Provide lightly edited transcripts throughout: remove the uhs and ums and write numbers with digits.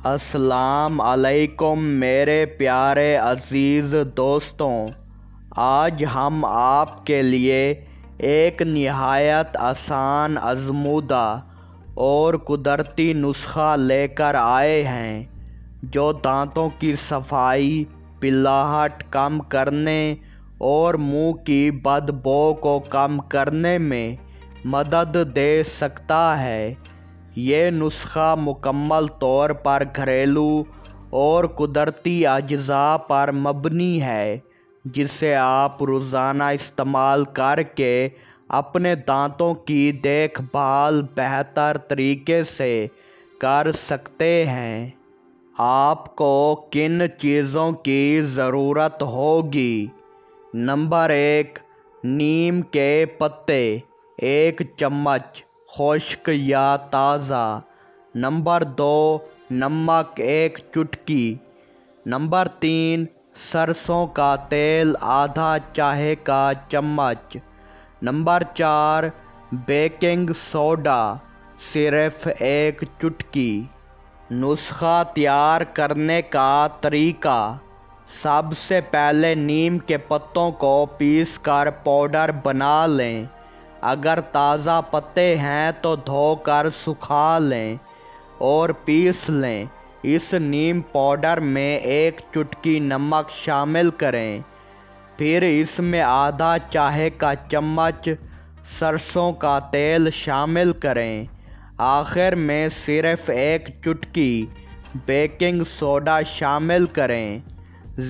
السلام علیکم میرے پیارے عزیز دوستوں، آج ہم آپ کے لیے ایک نہایت آسان آزمودہ اور قدرتی نسخہ لے کر آئے ہیں جو دانتوں کی صفائی، پلاہٹ کم کرنے اور منہ کی بدبو کو کم کرنے میں مدد دے سکتا ہے۔ یہ نسخہ مکمل طور پر گھریلو اور قدرتی اجزاء پر مبنی ہے، جسے آپ روزانہ استعمال کر کے اپنے دانتوں کی دیکھ بھال بہتر طریقے سے کر سکتے ہیں۔ آپ کو کن چیزوں کی ضرورت ہوگی؟ نمبر 1، نیم کے پتے 1 چمچ خشک یا تازہ۔ نمبر 2، نمک 1 چٹکی۔ نمبر 3، سرسوں کا تیل آدھا چائے کا چمچ۔ نمبر 4، بیکنگ سوڈا صرف 1 چٹکی۔ نسخہ تیار کرنے کا طریقہ: سب سے پہلے نیم کے پتوں کو پیس کر پاؤڈر بنا لیں۔ اگر تازہ پتے ہیں تو دھو کر سکھا لیں اور پیس لیں۔ اس نیم پاؤڈر میں 1 چٹکی نمک شامل کریں، پھر اس میں آدھا چائے کا چمچ سرسوں کا تیل شامل کریں۔ آخر میں صرف 1 چٹکی بیکنگ سوڈا شامل کریں،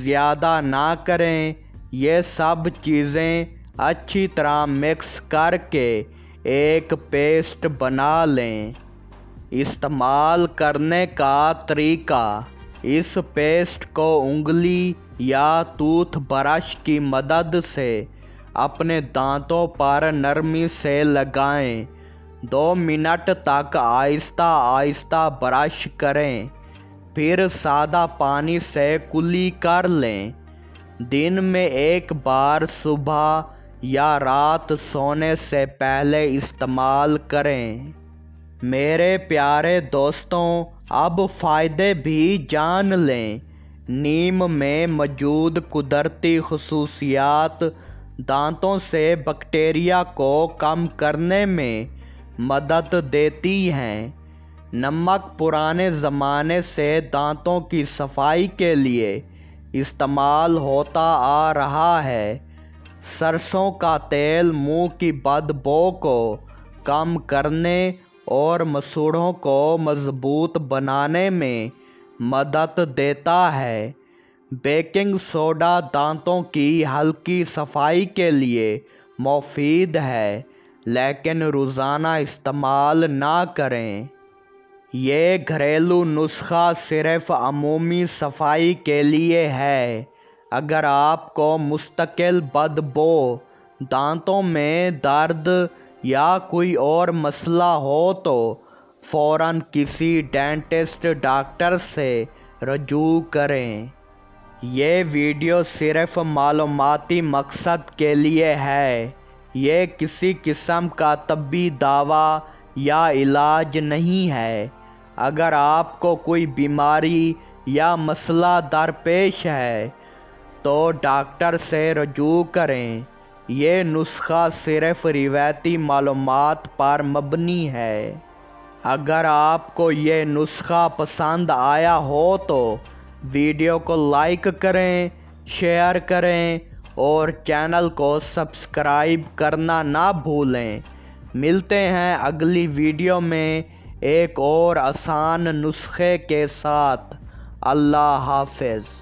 زیادہ نہ کریں۔ یہ سب چیزیں اچھی طرح مکس کر کے ایک پیسٹ بنا لیں۔ استعمال کرنے کا طریقہ: اس پیسٹ کو انگلی یا ٹوتھ برش کی مدد سے اپنے دانتوں پر نرمی سے لگائیں۔ 2 منٹ تک آہستہ آہستہ برش کریں، پھر سادہ پانی سے کلی کر لیں۔ دن میں 1 بار صبح یا رات سونے سے پہلے استعمال کریں۔ میرے پیارے دوستوں، اب فائدے بھی جان لیں۔ نیم میں موجود قدرتی خصوصیات دانتوں سے بیکٹیریا کو کم کرنے میں مدد دیتی ہیں۔ نمک پرانے زمانے سے دانتوں کی صفائی کے لیے استعمال ہوتا آ رہا ہے۔ سرسوں کا تیل منہ کی بدبو کو کم کرنے اور مسوڑھوں کو مضبوط بنانے میں مدد دیتا ہے۔ بیکنگ سوڈا دانتوں کی ہلکی صفائی کے لیے مفید ہے، لیکن روزانہ استعمال نہ کریں۔ یہ گھریلو نسخہ صرف عمومی صفائی کے لیے ہے۔ اگر آپ کو مستقل بدبو، دانتوں میں درد یا کوئی اور مسئلہ ہو تو فوراً کسی ڈینٹسٹ ڈاکٹر سے رجوع کریں۔ یہ ویڈیو صرف معلوماتی مقصد کے لیے ہے۔ یہ کسی قسم کا طبی دعویٰ یا علاج نہیں ہے۔ اگر آپ کو کوئی بیماری یا مسئلہ درپیش ہے تو ڈاکٹر سے رجوع کریں۔ یہ نسخہ صرف روایتی معلومات پر مبنی ہے۔ اگر آپ کو یہ نسخہ پسند آیا ہو تو ویڈیو کو لائک کریں، شیئر کریں اور چینل کو سبسکرائب کرنا نہ بھولیں۔ ملتے ہیں اگلی ویڈیو میں ایک اور آسان نسخے کے ساتھ۔ اللہ حافظ۔